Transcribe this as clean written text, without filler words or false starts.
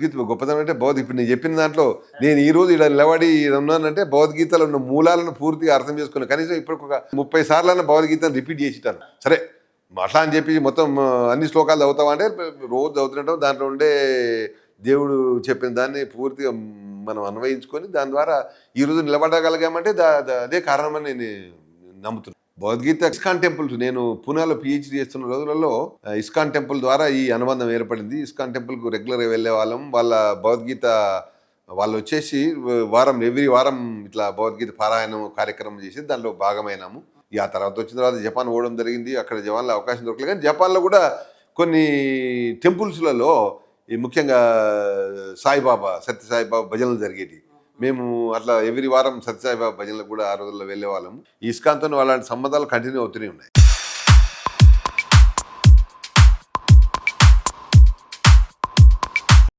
భగవద్గీత గొప్పతనం అంటే ఇప్పుడు నేను చెప్పిన దాంట్లో నేను ఈ రోజు ఇలా నిలబడి ఉన్నానంటే భగవద్గీతలో ఉన్న మూలాలను పూర్తిగా అర్థం చేసుకున్నాను. కనీసం ఇప్పుడు ఒక 30 సార్లు భగవద్గీతను రిపీట్ చేసిటాను. సరే అట్లా అని చెప్పి మొత్తం అన్ని శ్లోకాలు చదువుతావా అంటే రోజు చదువుతుంటాం. దాంట్లో ఉండే దేవుడు చెప్పిన దాన్ని పూర్తిగా మనం అన్వయించుకొని దాని ద్వారా ఈ రోజు నిలబడగలిగామంటే అదే కారణమని నేను నమ్ముతున్నాను. భగవద్గీత ఇస్కాన్ టెంపుల్స్, నేను పూనాలో పిహెచ్డి చేస్తున్న రోజులలో ఇస్కాన్ టెంపుల్ ద్వారా ఈ అనుబంధం ఏర్పడింది. ఇస్కాన్ టెంపుల్కు రెగ్యులర్గా వెళ్ళే వాళ్ళం. వాళ్ళ భగవద్గీత వాళ్ళు వచ్చేసి ఎవ్రీ వారం ఇట్లా భగవద్గీత పారాయణం కార్యక్రమం చేసి దాంట్లో భాగమైనాము. ఆ తర్వాత వచ్చిన తర్వాత జపాన్ పోవడం జరిగింది. అక్కడ జపాన్లో అవకాశం దొరకలేదు. కానీ జపాన్లో కూడా కొన్ని టెంపుల్స్లలో ఈ ముఖ్యంగా సాయిబాబా, సత్యసాయిబాబా భజనలు జరిగేవి. మేము అట్లా ఎవ్రీ వారం సత్యసాయిబాబా భజనలకు కూడా ఆ రోజుల్లో వెళ్ళే వాళ్ళము. ఇస్కాన్తో అలాంటి సంబంధాలు కంటిన్యూ అవుతూనే ఉన్నాయి.